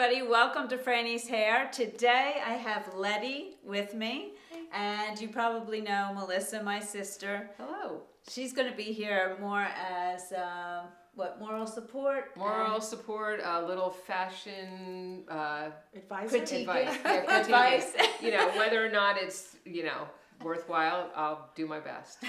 everybody, welcome to Frannie's Hair. Today I have Leti with me, and you probably know Melissa, my sister. Hello. She's going to be here more as, moral support? Moral support, a little fashion Advisor? Critiquing. Advice. You know, whether or not it's, worthwhile, I'll do my best.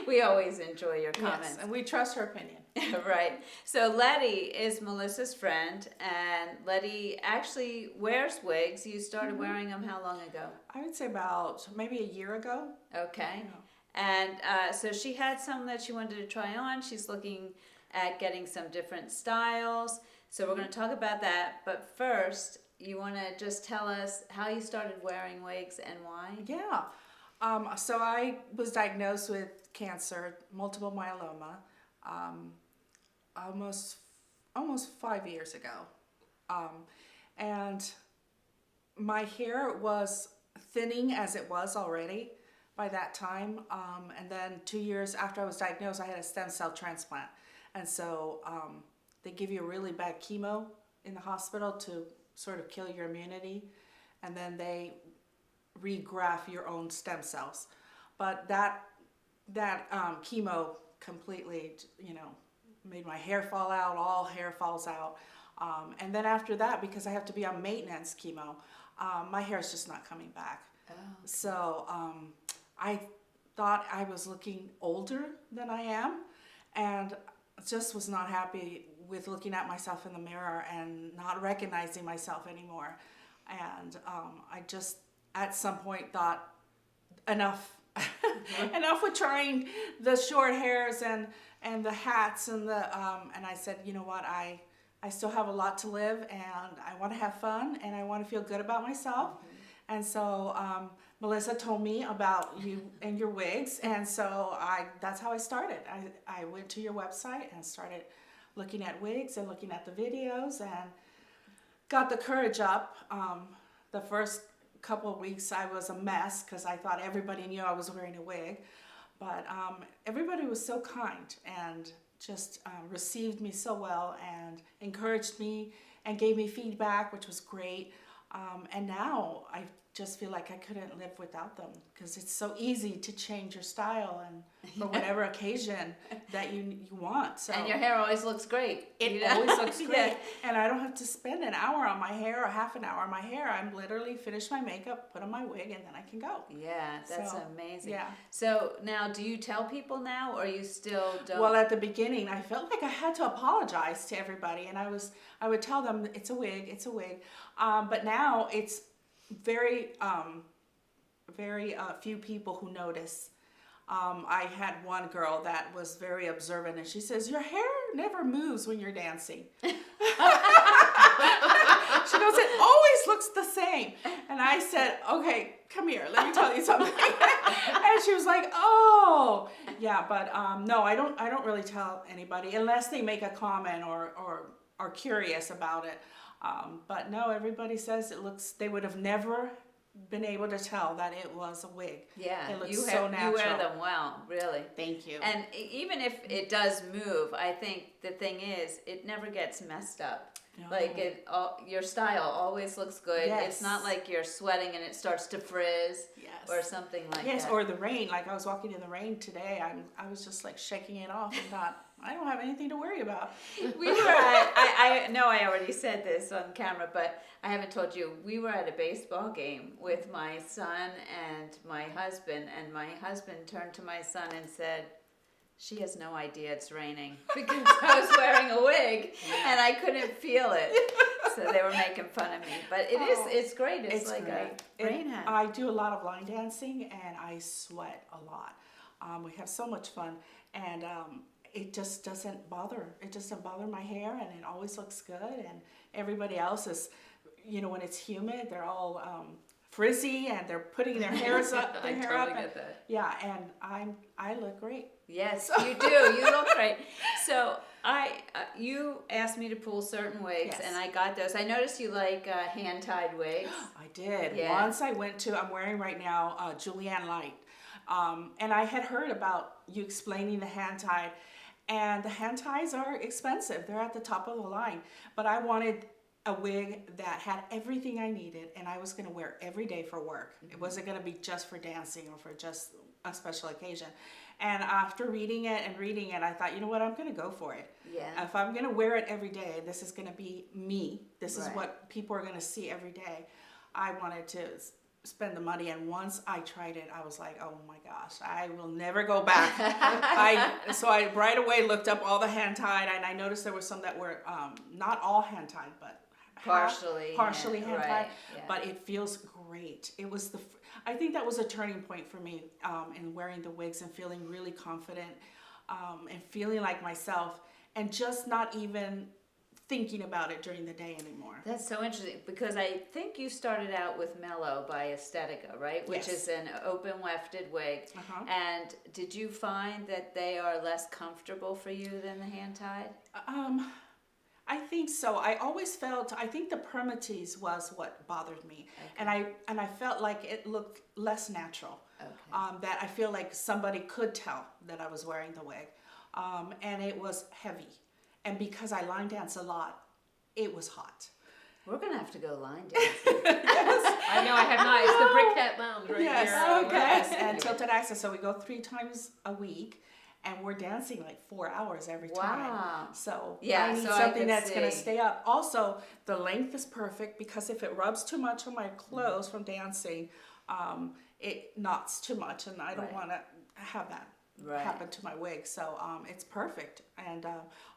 We always enjoy your comments. Yes, and we trust her opinion. Right. So Leti is Melissa's friend, and Leti actually wears wigs. You started wearing them how long ago? I would say about maybe a year ago. Okay. And so she had some that she wanted to try on. She's looking at getting some different styles. So we're going to talk about that. But first, you want to just tell us how you started wearing wigs and why? Yeah. So I was diagnosed with cancer, multiple myeloma, almost 5 years ago. And my hair was thinning as it was already by that time. And then 2 years after I was diagnosed, I had a stem cell transplant. And so they give you a really bad chemo in the hospital to sort of kill your immunity. And then they regraft your own stem cells. But that chemo completely, made my hair fall out. All hair falls out. And then after that, because I have to be on maintenance chemo, my hair is just not coming back. Oh. So I thought I was looking older than I am, and just was not happy with looking at myself in the mirror and not recognizing myself anymore. And I just at some point thought, enough. Enough with trying the short hairs and the hats and and I said, you know what, I still have a lot to live, and I want to have fun, and I want to feel good about myself. And so Melissa told me about you and your wigs, and so that's how I started. I went to your website and started looking at wigs and looking at the videos, and got the courage up. The first couple of weeks I was a mess because I thought everybody knew I was wearing a wig, but everybody was so kind and just received me so well and encouraged me and gave me feedback, which was great. And now I just feel like I couldn't live without them, because it's so easy to change your style and for whatever occasion that you want. So And your hair always looks great. it always looks great. And I don't have to spend an hour on my hair or half an hour on my hair. I'm literally finish my makeup, put on my wig, and then I can go. Yeah, that's So, amazing. yeah. So now, do you tell people now, or you still don't? Well, at the beginning, I felt like I had to apologize to everybody, and I would tell them it's a wig, it's a wig. But now it's very few people who notice. I had one girl that was very observant, and she says, "Your hair never moves when you're dancing." She goes, "It always looks the same." And I said, "Okay, come here, let me tell you something." And she was like, "Oh, yeah." But no, I don't really tell anybody unless they make a comment or are curious about it. But no, everybody says it looks. They would have never been able to tell that it was a wig. Yeah, it looks you so natural. You wear them well, really. Thank you. And even if it does move, I think the thing is, it never gets messed up. No. Like your style always looks good. Yes. It's not like you're sweating and it starts to frizz or something like that. Yes, or the rain. Like I was walking in the rain today. I was just like shaking it off and thought, I don't have anything to worry about. We were at, I know I already said this on camera, but I haven't told you. We were at a baseball game with my son and my husband turned to my son and said, "She has no idea it's raining," because I was wearing a wig and I couldn't feel it. So they were making fun of me. But it's great. It's like great. a rain hat. I do a lot of line dancing, and I sweat a lot. We have so much fun, and it just doesn't bother. It doesn't bother my hair, and it always looks good. And everybody else is, when it's humid, they're all frizzy and they're putting their hairs up. I totally get that. Yeah, and I look great. Yes, you do. You look great. So you asked me to pull certain wigs, Yes. and I got those. I noticed you like hand-tied wigs. I did. Yeah. Once I went to, I'm wearing right now Julianne Lite. And I had heard about you explaining the hand tied, and the hand ties are expensive. They're at the top of the line. But I wanted a wig that had everything I needed, and I was going to wear every day for work. It wasn't going to be just for dancing or for just a special occasion. And after reading it, I thought, you know what, I'm going to go for it. Yeah. If I'm going to wear it every day, this is going to be me. This is Right. what people are going to see every day. I wanted to spend the money, and once I tried it, I was like, oh my gosh, I will never go back. So I right away looked up all the hand tied, and I noticed there were some that were not all hand tied, but partially hand tied. right, yeah. But it feels great. It was I think that was a turning point for me in wearing the wigs and feeling really confident and feeling like myself, and just not even thinking about it during the day anymore. That's so interesting, because I think you started out with Mellow by Aesthetica, right? Which Yes. is an open wefted wig. Uh-huh. And did you find that they are less comfortable for you than the hand tied? I think so. I think the permatease was what bothered me. Okay. And I felt like it looked less natural. Okay. That I feel like somebody could tell that I was wearing the wig. And it was heavy. And because I line dance a lot, it was hot. We're gonna have to go line dancing. I know, I have not. It's the Brickhead Lounge right Yes, here. yes, and Tilted Access. So we go 3 times a week, and we're dancing like 4 hours every time. Wow. So Yeah, I need so I something could that's going to see. stay up. Also, the length is perfect, because if it rubs too much on my clothes from dancing, it knots too much, and I don't Right. want to have that Right. happen to my wig. So it's perfect. And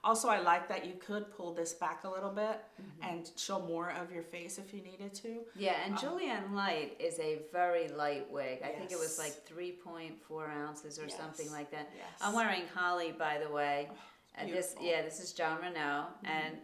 also, I like that you could pull this back a little bit and show more of your face if you needed to. Yeah, and Julianne Lite is a very light wig. I think it was Yes. like 3.4 ounces or something Yes. like that. Yes. I'm wearing Hollie, by the way. And beautiful. this is John Renault, and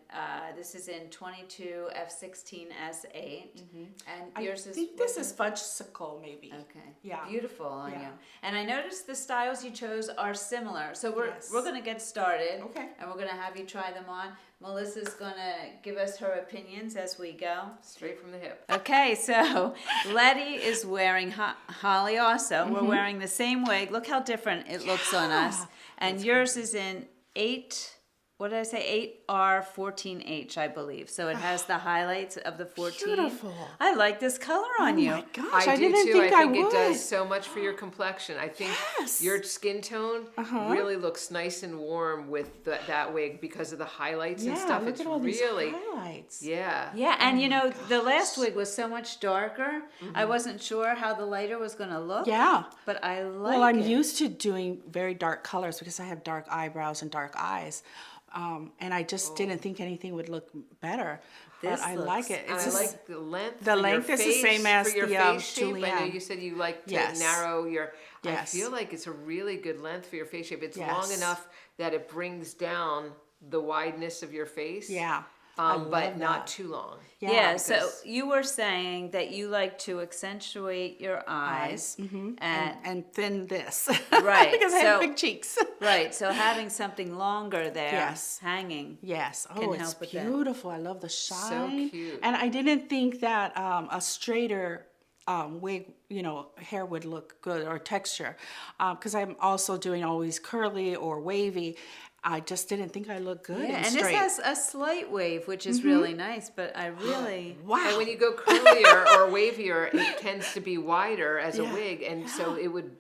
this is in 22 F16 S8, and yours I is. think this is fudgesicle, maybe. Okay. Yeah. Beautiful on Yeah. you. And I noticed the styles you chose are similar. So Yes. we're gonna get started. Okay. And we're gonna have you try them on. Melissa's gonna give us her opinions as we go. Straight from the hip. Okay, so Leti is wearing Hollie also. We're wearing the same wig. Look how different it looks on us. And yours is in 8R14H, I believe. So it has the highlights of the 14. Beautiful. I like this color on you. Oh my gosh, I do didn't too. think I I think would. it does so much for your complexion. I think Yes. your skin tone really looks nice and warm with that wig because of the highlights and stuff. Look It's at all really, these highlights. yeah. Yeah, and you know, the last wig was so much darker. I wasn't sure how the lighter was going to look. Yeah. But I like Well, I'm it. used to doing very dark colors because I have dark eyebrows and dark eyes. And I just didn't think anything would look better. This but I looks- like it. And It's I just, like the length. the for length your is the face, same as for your the, face shape. I know Julianne. you said you like to Yes. narrow your. I Yes. feel like it's a really good length for your face shape. It's long Yes. enough that it brings down the wideness of your face. yeah. But love not that. too long. Yeah, so because- you were saying that you like to accentuate your eyes. And thin this. Right, because I have so- big cheeks. Right, so having something longer there Yes. hanging. Yes. Can Oh, it's help with that. beautiful. I love the shine. cute. And I didn't think that a straighter wig, hair would look good, or texture, because I'm also doing always curly or wavy. I just didn't think I looked good Yeah, and and straight. this has a slight wave, which is really nice, but I really... Wow. And when you go curlier or wavier, it tends to be wider as a Yeah, wig, and so it would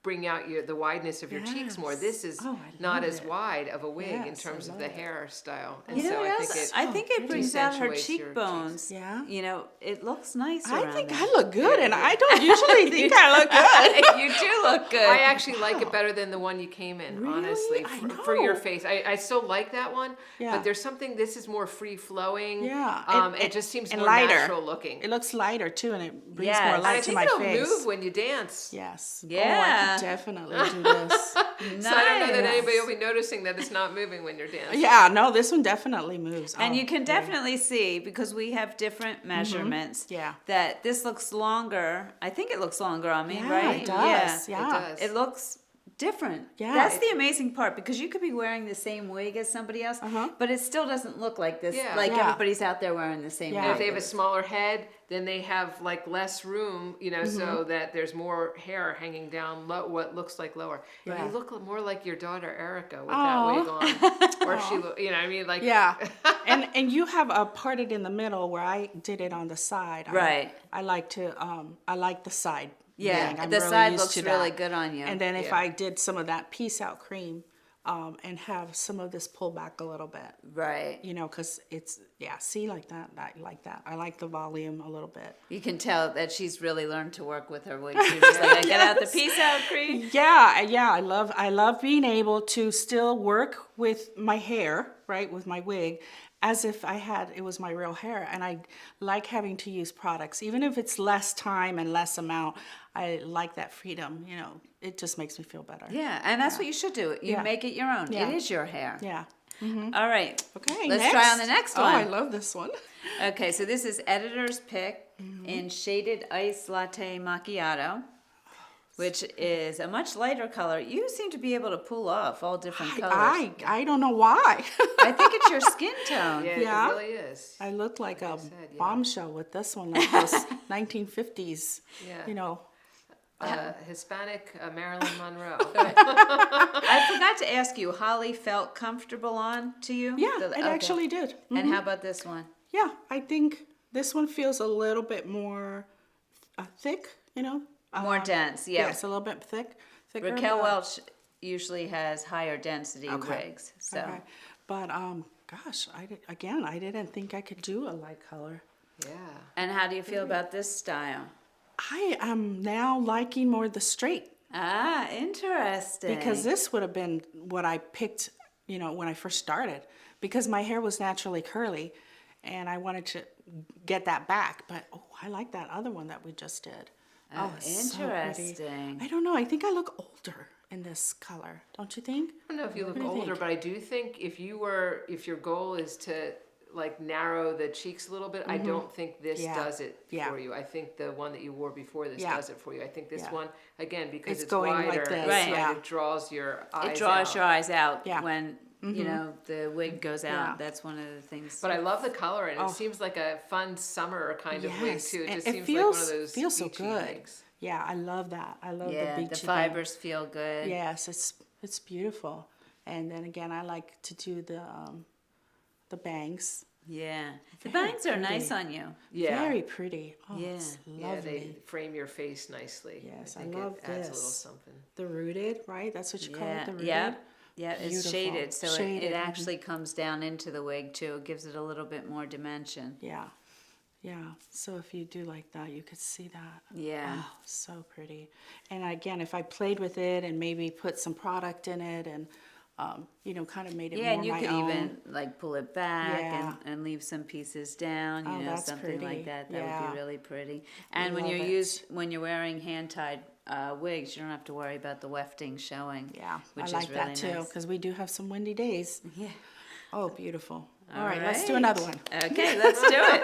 bring out the wideness of your cheeks more. Yes. This is Oh, I not love as it. wide of a wig in Yes, I terms of love the it. hairstyle. And You know so what I else? think it I think it brings out her accentuates your cheekbones. Yeah. You know, it looks nice I around think there. I look good, and I don't usually think I look good. You do look good. I actually like it better than the one you came in, Really? honestly, I for your know. face. I still like that one, Yeah. but there's something, this is more free flowing. Yeah. It just seems and more lighter. natural looking. It looks lighter too, and it brings Yes. more And light I to think my it'll face. move when you dance. Yes. Yeah. Oh, I could definitely do this. So I don't know that Nice. anybody will be noticing that it's not moving when you're dancing. Yeah, no, this one definitely moves. And Oh, you can yeah. definitely see, because we have different measurements, Yeah. that this looks longer. I think it looks longer on me, Yeah, right? it does. Yeah. It does. It looks different. Yeah. That's the amazing part, because you could be wearing the same wig as somebody else, but it still doesn't look like this. Yeah. Like Yeah. everybody's out there wearing the same Yeah. And if wig. they have a smaller head, then they have like less room, you know, so that there's more hair hanging down what looks like lower. Yeah. You look more like your daughter Erica with that wig on, or she, you know, I mean, like Yeah, and you have a parted in the middle where I did it on the side. Right. I like to I like the side. Yeah, bang. I'm the really side used looks to really that. good on you. And then if Yeah. I did some of that piece out cream, and have some of this pull back a little bit, Right. you know, because it's see like that. I like that. I like the volume a little bit. You can tell that she's really learned to work with her wigs. She's just like, I get out the piece out cream. Yeah, I love being able to still work with my hair, right, with my wig, as if it was my real hair. And I like having to use products, even if it's less time and less amount. I like that freedom, you know, it just makes me feel better. Yeah, and that's what you should do. You Yeah. make it your own. Yeah. It is your hair. Yeah. All right. Okay, Let's try on the next one. Oh, I love this one. Okay, so this is Editor's Pick in Shaded Ice Latte Macchiato, which is a much lighter color. You seem to be able to pull off all different colors. I don't know why. I think it's your skin tone. yeah, Yeah. it really is. I look like a said, yeah. bombshell with this one, like those 1950s, Yeah. you know. Hispanic Marilyn Monroe. I forgot to ask you, Hollie felt comfortable on to you? Yeah, The- it okay. actually did. And how about this one? Yeah, I think this one feels a little bit more thick, you know. More dense, yeah. Yes, a little bit thicker. Raquel but- Welch usually has higher density wigs. So Okay. But gosh, I didn't think I could do a light color. Yeah. And how do you feel about this style? I am now liking more the straight, Ah, interesting. because this would have been what I picked, you know, when I first started, because my hair was naturally curly and I wanted to get that back. But I like that other one that we just did. Oh, it's so pretty. interesting. I don't know. I think I look older in this color. Don't you think? I don't know if you look do you older, think? but I do think if your goal is to like narrow the cheeks a little bit, I don't think this Yeah. does it Yeah. for you. I think the one that you wore before this Yeah. does it for you. I think this Yeah. one, again, because It's it's going like wider, this, Right. yeah. it draws your eyes It draws out. your eyes out Yeah. when, you know, the wig goes out. Yeah. That's one of the things. But I love the color, and Oh. it seems like a fun summer kind of wig Yes, too. It and just it seems feels like one of those feels so beachy good. wigs. Yeah, I love that. I love yeah, the the beachy fibers feel good. Yes, it's beautiful. And then again, I like to do the bangs. Yeah. The Very bangs are nice pretty. on you. Yeah. Very pretty. Oh, Yeah. it's Yeah, lovely. they frame your face nicely. Yes, I think love it adds a little this. something. The rooted, right? That's what you call it, Yeah. the rooted. Yeah. Yeah, it's Beautiful. shaded, so Shaded, it mhm. actually comes down into the wig too. It gives it a little bit more dimension. Yeah. Yeah. So if you do like that, you could see that. Yeah. Oh, so pretty. And again, if I played with it and maybe put some product in it and, you know, kind of made it Yeah, more and you my could own. even like pull it back Yeah. and leave some pieces down, you Oh, know, that's something pretty. like that. That would Yeah. be really pretty. And when Love you're it. when you're wearing hand tied wigs, you don't have to worry about the wefting showing. Yeah, which I is like really that too nice. because we do have some windy days. Yeah. Oh, beautiful. All All right, let's do right. another one. Okay, let's do it.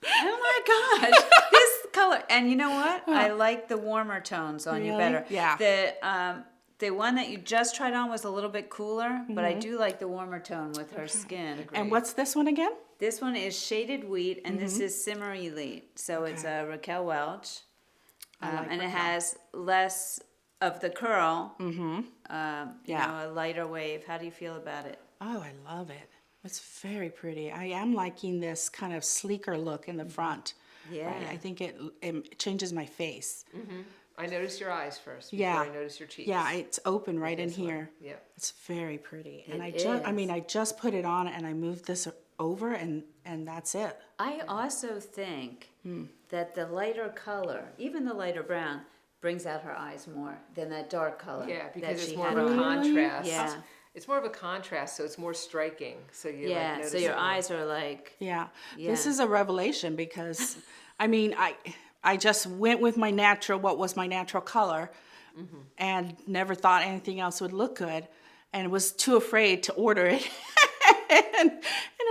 Oh my gosh, this color! And you know what? I like the warmer tones on you Really? better. Yeah. The one that you just tried on was a little bit cooler, but I do like the warmer tone with her skin. And what's this one again? This one is Shaded Wheat, and this is Simmery Elite. So it's a Raquel Welch, I like and it Raquel. has less of the curl. You Yeah. know, a lighter wave. How do you feel about it? Oh, I love it. It's very pretty. I am liking this kind of sleeker look in the front. Yeah. Right? I think it changes my face. I noticed your eyes first before Yeah. I noticed your cheeks. Yeah, it's open right in This one. here. Yep. It's very pretty. And It I just put it on and I moved this over and that's it. I also think that the lighter color, even the lighter brown, brings out her eyes more than that dark color. Yeah, that because it's she more had of a on. contrast. Yeah. It's more of a contrast, so it's more striking. So you Yeah, like, notice so your it more. eyes are like, Yeah. Yeah. This is a revelation because I mean, I just went with what was my natural color and never thought anything else would look good and was too afraid to order it. in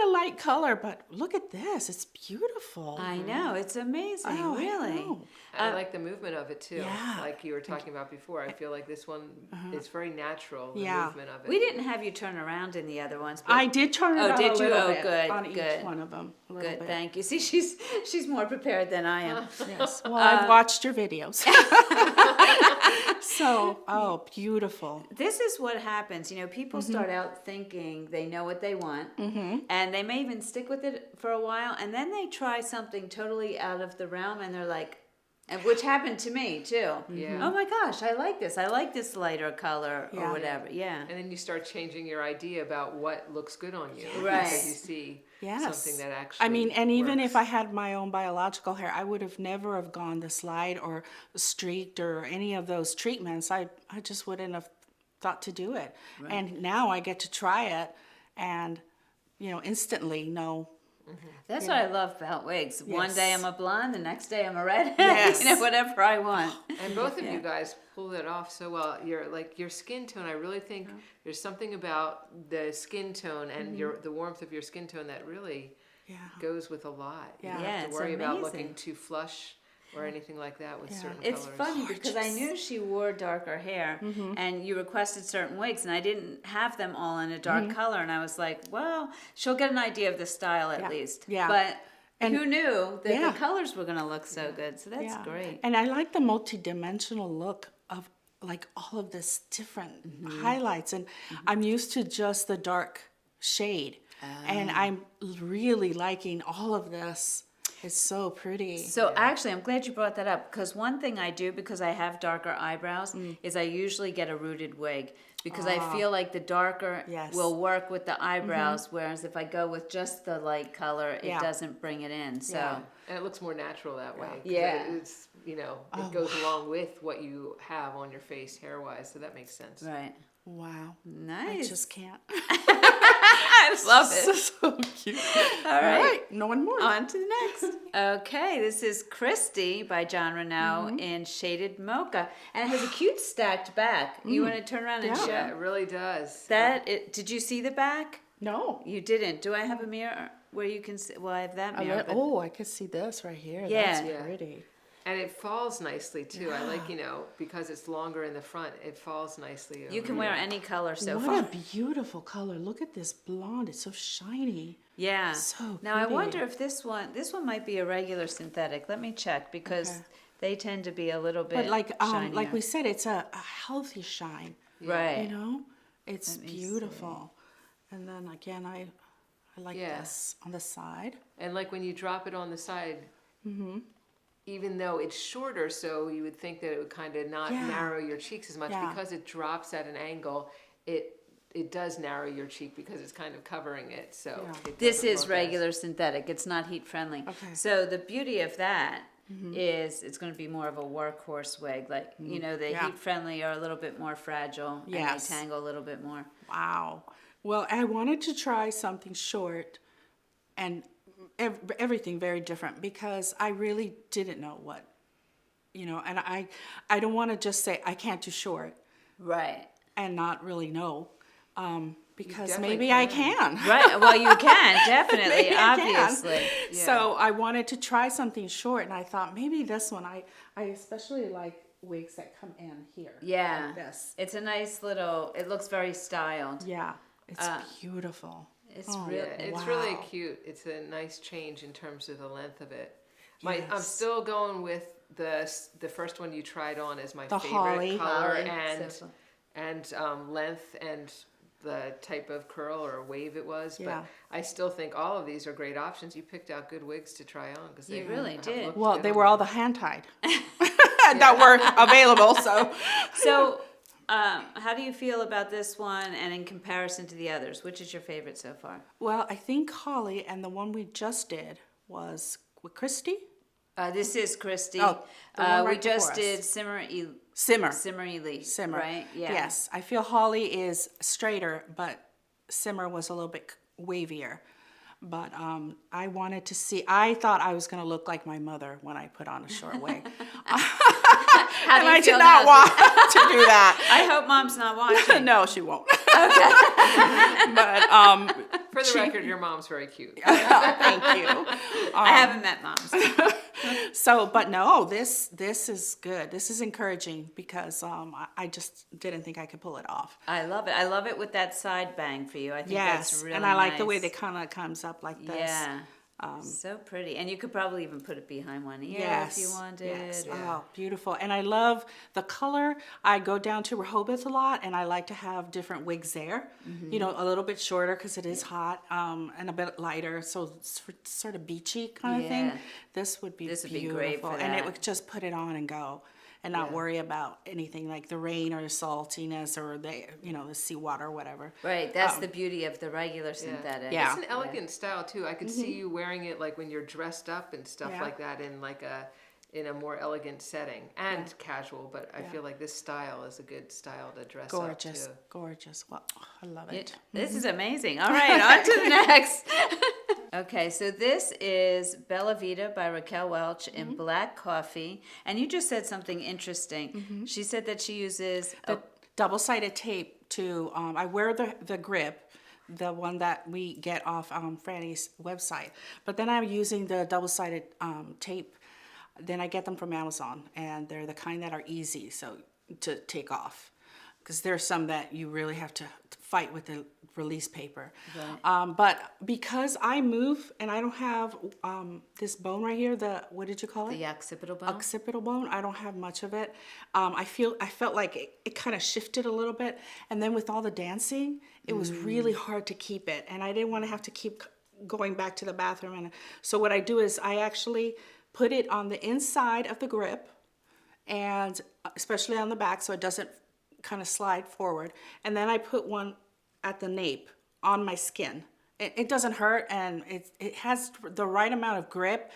a light color. But look at this. It's beautiful. I know, it's amazing, Oh, I really. know. I like the movement of it too. Yeah. Like you were talking about before. I feel like this one is very natural, the Yeah. movement of it. We didn't have you turn around in the other ones. But I did turn it Oh, on did a you? little Oh, bit good, on good. each one of them. A little Good, bit. thank you. See, she's more prepared than I am. Yes. Well, I've watched your videos. So, oh, beautiful. This is what happens. You know, people start out thinking they know what they want, and they may even stick with it for a while, and then they try something totally out of the realm, and they're like, and which happened to me too. Yeah. Oh my gosh, I like this. I like this lighter color Yeah. or whatever. Yeah. And then you start changing your idea about what looks good on you. Right. Because you see Yes. something that actually I mean, and even works. if I had my own biological hair, I would have never have gone the slide or streaked or any of those treatments. I just wouldn't have thought to do it. Right. And now I get to try it and, instantly know. That's what I love about wigs. One day Yes. I'm a blonde, the next day I'm a redhead. Yes. Whatever I want. And both of you guys pulled it off so well. Your skin tone, I really think there's something about the skin tone and the warmth of your skin tone that really Yeah. goes with a lot. You Yeah. don't Yeah, have to it's worry about amazing. looking too flush or anything like that with certain It's colors. funny because I knew she wore darker hair, and you requested certain wigs, and I didn't have them all in a dark color, and I was like, well, she'll get an idea of the style at Yeah. least. Yeah. And And- who knew that Yeah. the colors were going to look so good? So that's Yeah. great. And I like the multi-dimensional look of like all of this different highlights. And I'm used to just the dark shade. And I'm really liking all of this. It's so pretty. So actually, I'm glad you brought that up because one thing I do because I have darker eyebrows is I usually get a rooted wig because I feel like the darker Yes. will work with the eyebrows, whereas if I go with just the light color, it Yeah. doesn't bring it in. So Yeah. And it looks more natural that way. 'cause Yeah. It's, it goes along with what you have on your face hair-wise, so that makes sense. right, Wow. I nice. just can't. I love it. So cute. All right. No one more. On to the next. Okay, this is Kristi by John Renaud in Shaded Mocha. And it has a cute stacked back. You want to turn around and show? Yeah, it really does. Did you see the back? No. You didn't. Do I have a mirror where you can see? Well, I have that mirror. but- I could see this right here. Yeah. That's Yeah. pretty. And it falls nicely too. I like, because it's longer in the front, it falls nicely over You can wear any color so What far. a beautiful color. Look at this blonde. It's so shiny. Yeah. So Now I pretty. wonder if this one might be a regular synthetic. Let me check because Okay. they tend to be a little bit But like shinier. we said, it's a healthy shine. right. It's Let me beautiful. And then again, I like Yeah. this on the side. And like when you drop it on the side, even though it's shorter, so you would think that it would kind of not Yeah. narrow your cheeks as much, Yeah. because it drops at an angle, it does narrow your cheek because it's kind of covering it. So Yeah. it This doesn't is look as- regular synthetic. It's not heat friendly. Okay. So the beauty of that is it's going to be more of a workhorse wig. Like, the Yeah. heat friendly are a little bit more fragile Yes. and they tangle a little bit more. Wow. Well, I wanted to try something short and everything very different because I really didn't know what, and I don't want to just say I can't do short Right. and not really know, because definitely maybe I can. can. Right. Well, you can, definitely, Maybe I can. obviously. So I wanted to try something short, and I thought maybe this one. I especially like wigs that come in here. Yeah. Like this. It's a nice little, it looks very styled. Yeah. It's beautiful. It's Oh, real. Yeah, it's really Wow. cute. It's a nice change in terms of the length of it. I'm Yes. still going with the first one you tried on as my The favorite Hollie. color Hollie, so and length and the type of curl or wave it was. Yeah. But I still think all of these are great options. You picked out good wigs to try on because You really did. Well, they were all the hand tied that were available. So So, how do you feel about this one and in comparison to the others? Which is your favorite so far? Well, I think Hollie and the one we just did was with Kristi. This is Kristi. Oh, the one we right just before us. did Simmer. Simmer, right? Yeah. Yes, I feel Hollie is straighter, but Simmer was a little bit wavier. But I wanted to see. I thought I was going to look like my mother when I put on a short wig. How do And you I feel did not now? want to do that. I hope Mom's not watching. No, she won't. But For the record, your mom's very cute. Thank you. I haven't met moms. So, but no, this is good. This is encouraging because I just didn't think I could pull it off. I love it. I love it with that side bang for you. I think that's really and I like nice. the way they kind of comes up like this. Yeah. So pretty. And you could probably even put it behind one ear if you wanted. Yes. Yeah. Oh, beautiful. And I love the color. I go down to Rehoboth a lot, and I like to have different wigs there. You know, a little bit shorter because it is hot, and a bit lighter, so it's sort of beachy kind of thing. Yeah. This would be This would be beautiful. great for And it that. would just put it on and go. And not worry about anything like the rain or the saltiness or the seawater or whatever. Right. That's the beauty of the regular synthetic. Yeah. It's an elegant style too. I could see you wearing it like when you're dressed up and stuff like that in a more elegant setting and casual, but I feel like this style is a good style to dress up too. Gorgeous. Well, I love it. This is amazing. All right, on to the next. Okay, so this is Bella Vida by Raquel Welch in black coffee. And you just said something interesting. She said that she uses The double-sided tape to, I wear the grip, the one that we get off Frannie's website. But then I'm using the double-sided tape. Then I get them from Amazon, and they're the kind that are easy to take off. Because there's some that you really have to fight with the release paper. Right. But because I move and I don't have this bone right here, what did you call it? the occipital bone. Occipital bone. I don't have much of it. I felt like it kind of shifted a little bit, and then with all the dancing, it was really hard to keep it, and I didn't want to have to keep going back to the bathroom. And so what I do is I actually put it on the inside of the grip, and especially on the back, so it doesn't kind of slide forward. And then I put one at the nape on my skin. It doesn't hurt, and it has the right amount of grip,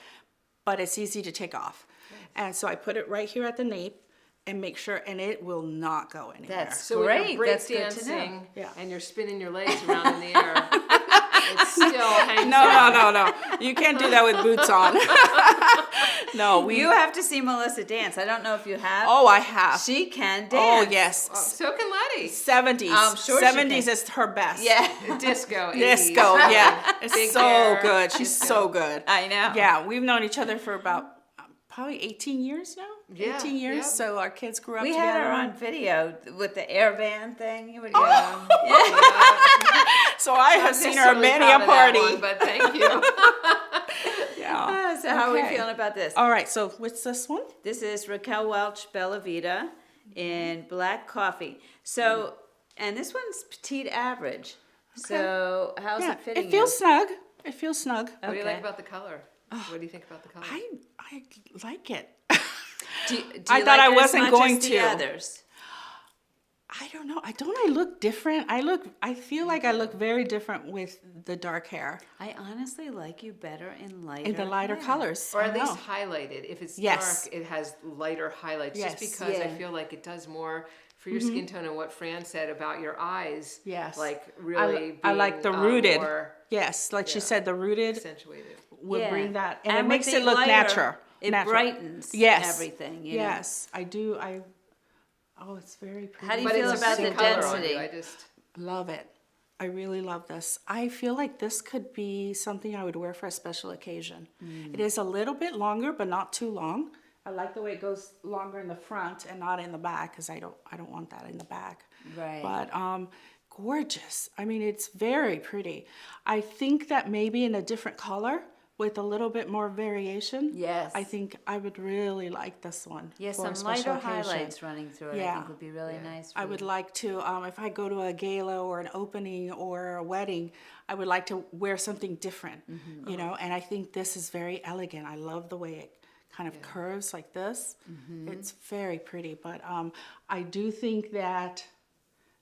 but it's easy to take off. And so I put it right here at the nape and make sure, and it will not go anywhere. That's So when great. you're That's good to know. breakdancing Yeah. and you're spinning your legs around in the air, it still hangs No. down. You can't do that with boots on. No, You have to see Melissa dance. I don't know if you have. Oh, I have. She can Oh, dance. yes. So can Leti. 70s. I'm sure she 70s can. is her best. Yeah. Disco. 80s. Disco, yeah. It's Big so hair, good. She's disco. so good. I know. Yeah, we've known each other for about probably 18 years now. Yeah, 18 years. yeah. So our kids grew up We together. had her on video with the airband thing. You would So I have seen her at Necessarily many proud a of that party. one, but thank you. Yeah. So how are we Okay. feeling about this? All right, so what's this one? This is Raquel Welch Bella Vida in black coffee. So, and this one's petite average. So how's Yeah, it fitting it feels snug. It feels snug. What do you like Okay. about the color? What do you think about the color? I like it. Do you I like thought I it as wasn't much going as the to. others? I don't know. Don't I look different? I feel like I look very different with the dark hair I honestly like you better in lighter. and the lighter hair. colors. Or I at least know. highlighted. If it's Yes. dark, it has lighter highlights. Yes. Just because I Yeah. feel like it does more for your skin tone and what Fran said about your eyes. Yes. Like really I like being, the rooted. more Yes, like she Yeah. said, the rooted accentuated. would Yeah. bring that, and it with makes the it look lighter, natural. It natural. brightens Yes. everything. You know? Yes, I do. Oh, it's very pretty. How do you But feel it's a about pretty the color on density? you. I just Love it. I really love this. I feel like this could be something I would wear for a special occasion. It is a little bit longer, but not too long. I like the way it goes longer in the front and not in the back, because I don't want that in the back. Right. But gorgeous. I mean, it's very pretty. I think that maybe in a different color with a little bit more variation. Yes. I think I would really like this one. Yeah, for a some special lighter occasion. highlights running through it. I Yeah. think would be really nice. For I would like to, if I go to a gala or an opening or a wedding, I would like to wear something different, you know, and I think this is very elegant. I love the way it kind of curves like this. It's very pretty, but I do think that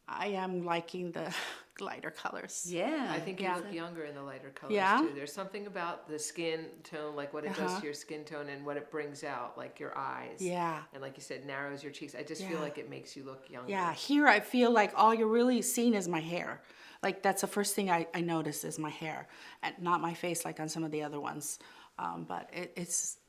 I am liking the lighter colors. Yeah. I think you Yeah. look younger in the lighter colors Yeah? too. There's something about the skin tone, like what it does to your skin tone and what it brings out, like your eyes. Yeah. And like you said, narrows your cheeks. I just feel Yeah. like it makes you look younger. Yeah, here I feel like all you're really seeing is my hair. Like that's the first thing I notice is my hair, and not my face like on some of the other ones. But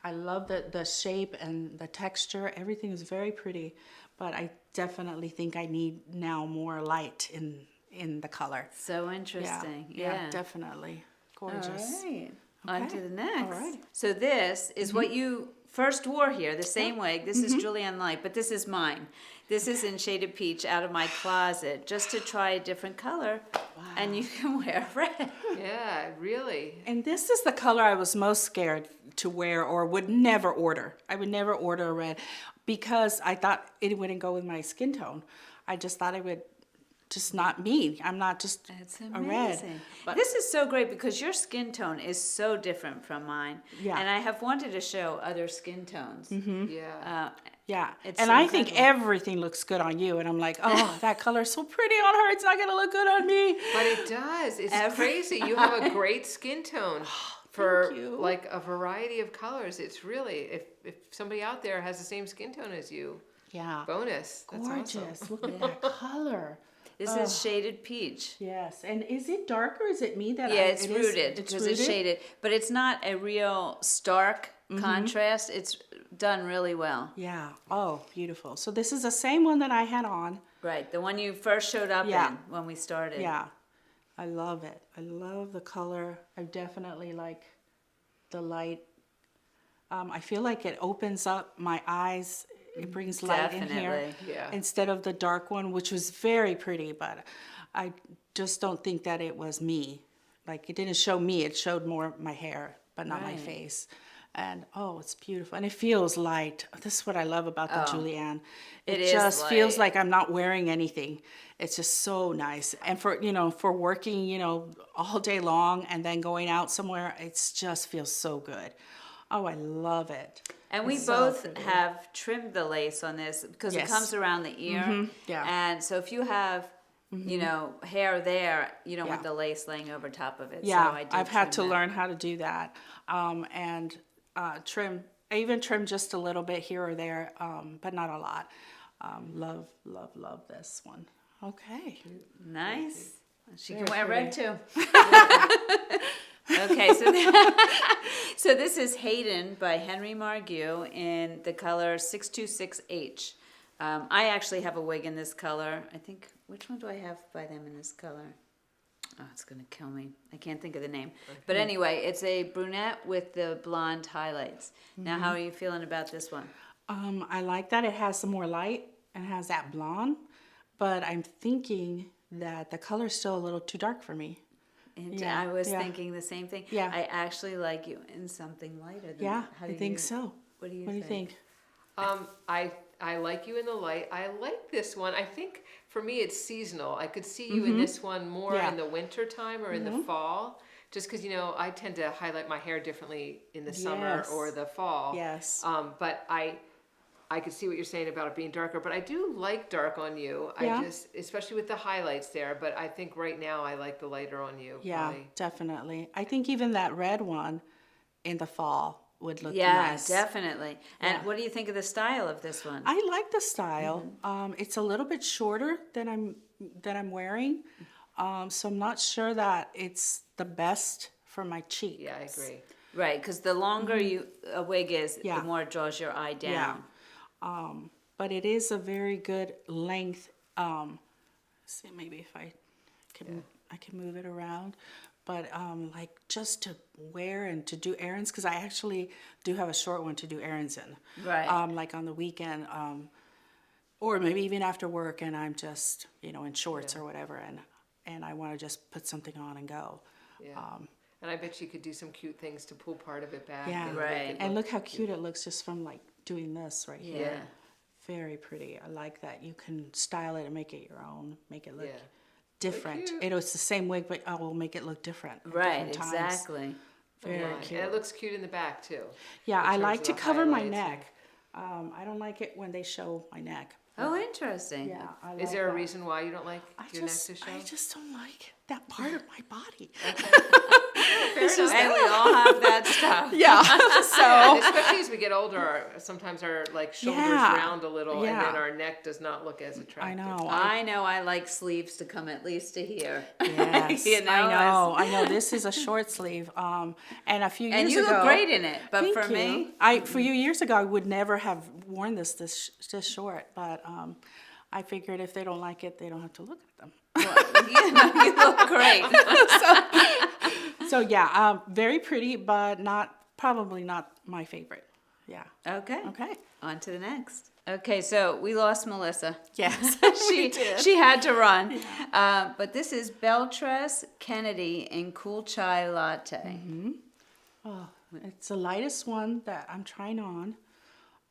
I love the shape and the texture. Everything is very pretty, but I definitely think I need now more light in in the color. So interesting. Yeah, definitely. Gorgeous. All right. On to the next. All right. So this is what you first wore here, the same wig. This is Julianne Lite, but this is mine. This is in shaded peach out of my closet, just to try a different color. Wow. And you can wear red. Yeah, really. And this is the color I was most scared to wear or would never order. I would never order a red because I thought it wouldn't go with my skin tone. I just thought it would just not me. I'm not just It's a red. amazing. But This is so great because your skin tone is so different from mine. Yeah. And I have wanted to show other skin tones. Yeah. yeah. It's And so I think incredible. everything looks good on you. And I'm like, oh, that color's so pretty on her. It's not going to look good on me. But it does. It's crazy. You have a great skin tone for Thank you. like a variety of colors. It's really, if somebody out there has the same skin tone as you, Yeah. bonus. That's Gorgeous. awesome. Look at that color. This is shaded peach. Yes. And is it dark or is it me that Yeah, I, it's it is- rooted because it's shaded, but it's not a real stark contrast. It's done really well. Yeah. Oh, beautiful. So this is the same one that I had on. Right, the one you first showed up Yeah. in when we started. Yeah. I love it. I love the color. I definitely like the light. I feel like it opens up my eyes. It brings light in here Definitely. Yeah. instead of the dark one, which was very pretty, but I just don't think that it was me. Like it didn't show me. It showed more my hair, but not my Right. face. And oh, it's beautiful. And it feels light. This is what I love about the Julianne. It It is just feels light. like I'm not wearing anything. It's just so nice. And for working, all day long and then going out somewhere, it just feels so good. Oh, I love it. And we It's so both pretty. have trimmed the lace on this because it Yes. comes around the ear. Yeah. And so if you have, hair there, you don't want Yeah. the lace laying over top of it. Yeah, so I do I've had to trim that. learn how to do that. And trim, I even trim just a little bit here or there, but not a lot. Love, love, love this one. Okay. Nice. She Very can wear red pretty. too. Okay, so this is Hayden by Henry Margue in the color 626H. I actually have a wig in this color. I think, which one do I have by them in this color? Oh, it's going to kill me. I can't think of the name. But anyway, it's a brunette with the blonde highlights. Now, how are you feeling about this one? I like that it has some more light and has that blonde, but I'm thinking that the color's still a little too dark for me. And Yeah, I was yeah. thinking the same thing. Yeah. I actually like you in something lighter than Yeah, that. How I do think you- so. What do you What do you think? I like you in the light. I like this one. I think for me it's seasonal. I could see you in this one more Yeah. in the winter time or in the fall. Just because, I tend to highlight my hair differently in the summer Yes. or the fall. Yes. But I could see what you're saying about it being darker, but I do like dark on you. Yeah. Especially with the highlights there, but I think right now I like the lighter on you. Yeah, Hollie. definitely. I think even that red one in the fall would look Yeah, nice. definitely. And Yeah. what do you think of the style of this one? I like the style. It's a little bit shorter than I'm wearing, so I'm not sure that it's the best for my cheeks. Yeah, I agree. Right, because the longer a wig is, Yeah. the more it draws your eye down. Yeah. But it is a very good length. See, maybe if I can move it around. But like just to wear and to do errands, because I actually do have a short one to do errands in. Right. Like on the weekend, or maybe even after work, and I'm just in shorts or whatever, and I want to just put something on and go. Yeah. And I bet you could do some cute things to pull part of it back. Yeah. and make Right. it And look how cute it looks just from like doing this right here. Yeah. Very pretty. I like that. You can style it and make it your own. Make it look Yeah. different. cute. It's the same wig, but I will make it look different. at Right, different times. exactly. Very Yeah. cute. And it looks cute in the back too. Yeah, in I terms like of to the cover my highlights neck. I don't like it when they show my neck. Oh, interesting. Yeah, I like Is there a that. reason why you don't like your neck to show? I just don't like that part of my body. It's just, and we all have that stuff. Yeah. And So especially as we get older, sometimes our shoulders Yeah. round a little, and Yeah. then our neck does not look as I attractive. know. I know I like sleeves to come at least to here. Yes, You know, I know. This is a short sleeve. And a few years And you ago, look great in it, but Thank for you. me, a few years ago, I would never have worn this short, but I figured if they don't like it, they don't have to look at them. Well, you look great. So yeah, very pretty, but probably not my favorite. Yeah. Okay. Okay. On to the next. Okay, so we lost Melissa. Yes. She had to run. Yeah. But this is Beltress Kennedy in Cool Chai Latte. Mm-hmm. Oh, it's the lightest one that I'm trying on.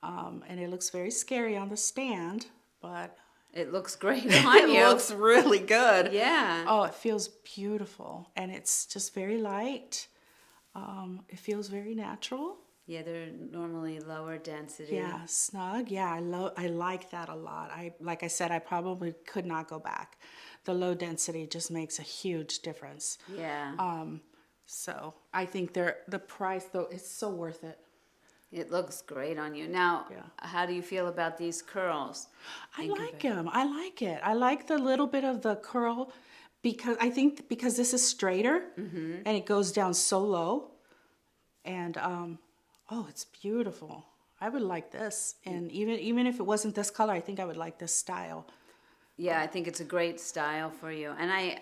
And it looks very scary on the stand, but it looks great on you. It looks really good. Yeah. Oh, it feels beautiful, and it's just very light. It feels very natural. Yeah, they're normally lower density. Yeah, snug. Yeah, I like that a lot. Like I said, I probably could not go back. The low density just makes a huge difference. Yeah. So I think the price though is so worth it. It looks great on you. Now, how do you feel about these curls? I like them. I like it. I like the little bit of the curl because this is straighter and it goes down so low. And oh, it's beautiful. I would like this. And even if it wasn't this color, I think I would like this style. Yeah, I think it's a great style for you. And I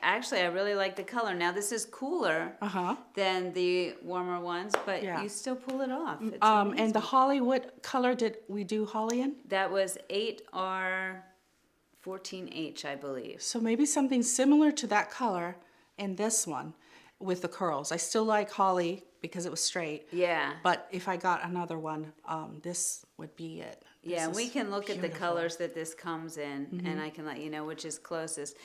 really like the color. Now, this is cooler than the warmer ones, but you still pull it off. And the Hollie, what color did we do Hollie in? That was 8R14H, I believe. So maybe something similar to that color in this one with the curls. I still like Hollie because it was straight. Yeah. But if I got another one, this would be it. Yeah, we can look at the colors that this comes in, and I can let you know which is closest.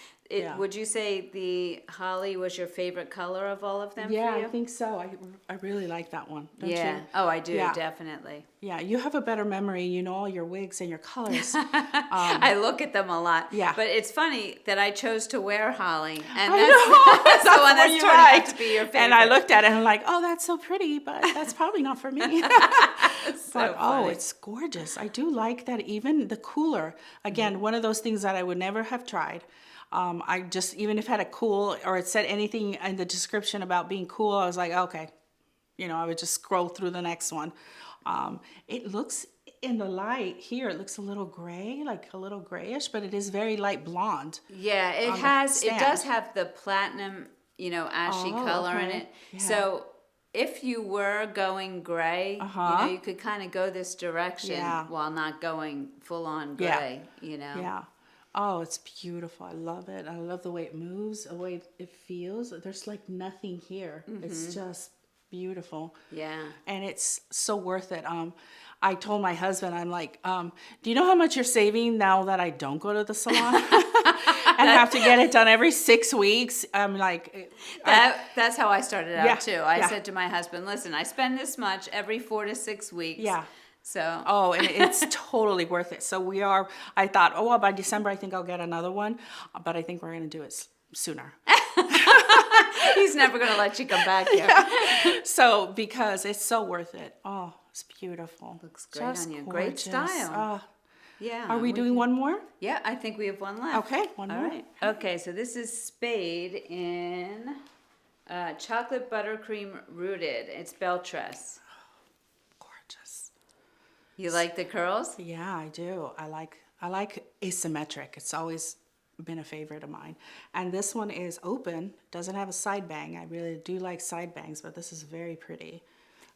Would you say the Hollie was your favorite color of all of them? Yeah, for you? I think so. I really like that one. Don't you? Oh, I do, definitely. Yeah, you have a better memory. You know all your wigs and your colors. I look at them a lot. Yeah. But it's funny that I chose to wear Hollie, and that's the one that's turned out to be your favorite. And I looked at it and I'm like, oh, that's so pretty, but that's probably not for me. But oh, it's gorgeous. I do like that. Even the cooler, again, one of those things that I would never have tried. I just, even if it had a cool or it said anything in the description about being cool, I was like, okay, I would just scroll through the next one. It looks in the light here, it looks a little gray, like a little grayish, but it is very light blonde. Yeah, it does have the platinum, ashy color in it. Yeah. So if you were going gray, you could kind of go this direction while not going full on gray, Yeah. Oh, it's beautiful. I love it. I love the way it moves, the way it feels. There's like nothing here. It's just beautiful. Yeah. And it's so worth it. I told my husband, I'm like, do you know how much you're saving now that I don't go to the salon? And have to get it done every 6 weeks. I'm like... That's how I started out too. I said to my husband, listen, I spend this much every 4 to 6 weeks. Yeah. So. Oh, and it's totally worth it. So I thought, well, by December, I think I'll get another one. But I think we're going to do it sooner. He's never going to let you come back here. Yeah. So, because it's so worth it. Oh, it's beautiful. Looks great on you. Great style. Yeah. Are we doing one more? Yeah, I think we have one left. Okay, one more. All right. Okay, so this is Spade in chocolate buttercream rooted. It's Beltress. Gorgeous. You like the curls? Yeah, I do. I like asymmetric. It's always been a favorite of mine. And this one is open, doesn't have a side bang. I really do like side bangs, but this is very pretty.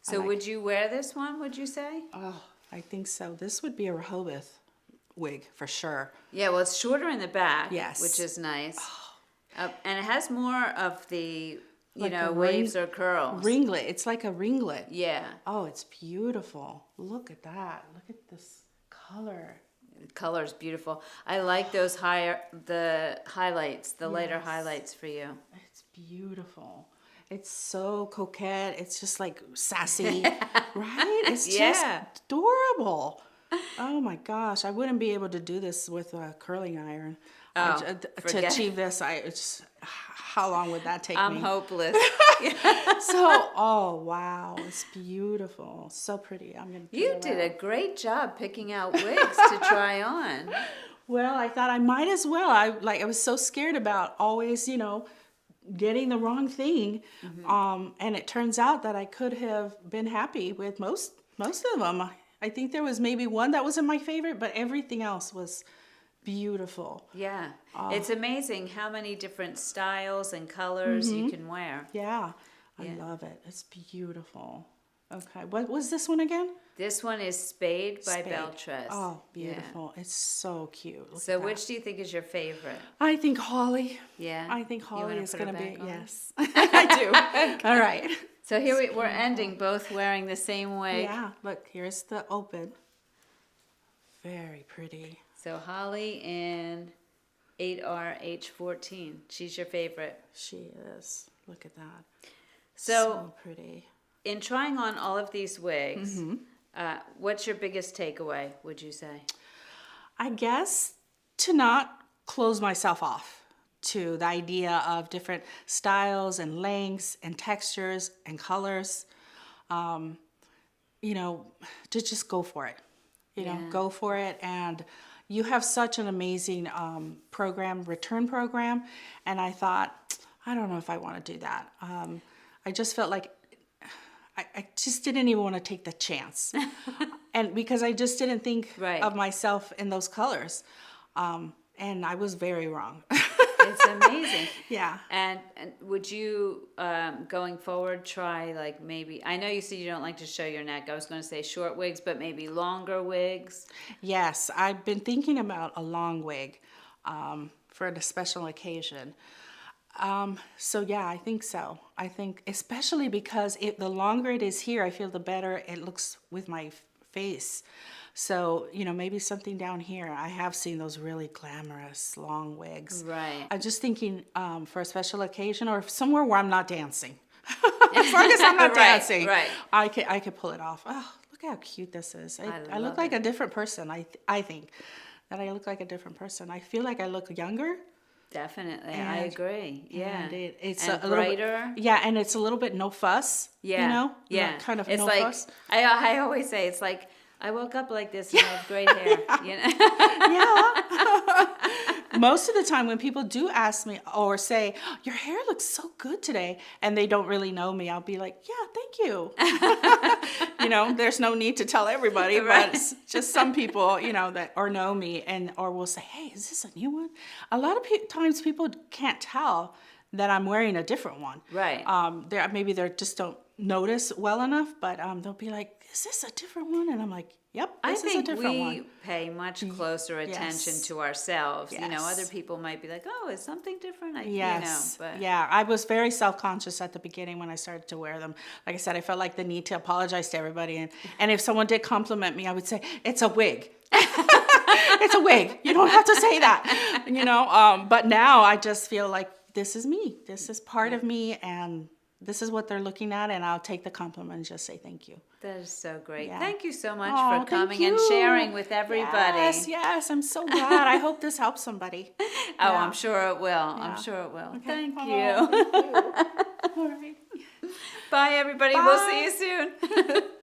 So would you wear this one, would you say? Oh, I think so. This would be a Rehoboth wig for sure. Yeah, well, it's shorter in the back, yes, which is nice. And it has more of the, waves or curls. Ringlet. It's like a ringlet. Yeah. Oh, it's beautiful. Look at that. Look at this color. The color is beautiful. I like those the highlights, the lighter highlights for you. It's beautiful. It's so coquette. It's just like sassy, right? It's just adorable. Oh my gosh, I wouldn't be able to do this with a curling iron. To achieve this, how long would that take me? I'm hopeless. So, oh wow, it's beautiful, so pretty. You did a great job picking out wigs to try on. Well, I thought I might as well. I was so scared about always, getting the wrong thing, and it turns out that I could have been happy with most of them. I think there was maybe one that wasn't my favorite, but everything else was beautiful. Yeah. It's amazing how many different styles and colors you can wear. Yeah, I Yeah. love it. It's beautiful. Okay, what was this one again? This one is Spade by Spade. Beltress. Oh, Yeah. beautiful. It's so cute. Look So at that. which do you think is your favorite? I think Hollie. Yeah. I think You Hollie wanna is put her going to be, back on? yes. I do. All right. So here we're ending both wearing the same wig. Yeah, look, here's the open. Very pretty. So Hollie in 8RH14. She's your favorite. She is. Look at that. So pretty. in trying on all of these wigs, what's your biggest takeaway, would you say? I guess to not close myself off to the idea of different styles and lengths and textures and colors. You know, to just go for it. You know, go for it. And you have such an amazing return program. And I thought, I don't know if I want to do that. I just felt like I just didn't even want to take the chance. And because I just didn't think of myself in those colors. And I was very wrong. It's amazing. Yeah. And would you, going forward, try like maybe, I know you said you don't like to show your neck. I was going to say short wigs, but maybe longer wigs. Yes, I've been thinking about a long wig for a special occasion. So yeah, I think so. I think especially because the longer it is here, I feel the better it looks with my face. So, you know, maybe something down here. I have seen those really glamorous long wigs. Right. I'm just thinking for a special occasion or somewhere where I'm not dancing. As long as I'm not dancing, right. I could pull it off. Oh, look how cute this is. I look like a different person. I think that I look like a different person. I feel like I look younger. Definitely, I agree. Yeah, And it's and a little brighter. bit, yeah, and it's a little bit no fuss. Yeah, you know, yeah, kind of it's no like, fuss. I always say it's like I woke up like this and I have great hair. You know? Yeah. Most of the time when people do ask me or say, your hair looks so good today, and they don't really know me, I'll be like, yeah, thank you. You know, there's no need to tell everybody, Right. but just some people, you know, that or know me or will say, hey, is this a new one? A lot of times people can't tell that I'm wearing a different one. Right. Maybe they just don't notice well enough, but they'll be like, is this a different one? And I'm like, yep, this is a different one. I think we pay much closer attention to ourselves. You know, Yes. other people might be like, oh, is something different? Yes. You know, but Yeah, I was very self-conscious at the beginning when I started to wear them. Like I said, I felt like the need to apologize to everybody. And if someone did compliment me, I would say, it's a wig. It's a wig. You don't have to say that. You know, but now I just feel like this is me. This is part of me, and this is what they're looking at, and I'll take the compliment and just say thank you. that is so great. Yeah. Thank you so much Oh, for thank coming and you. sharing with everybody. Yes, I'm so glad. I hope this helps somebody. Oh, Yeah. I'm sure it will. Yeah. I'm sure it will. Okay. Thank Oh, you. thank you. All right. Bye, everybody. We'll see you soon.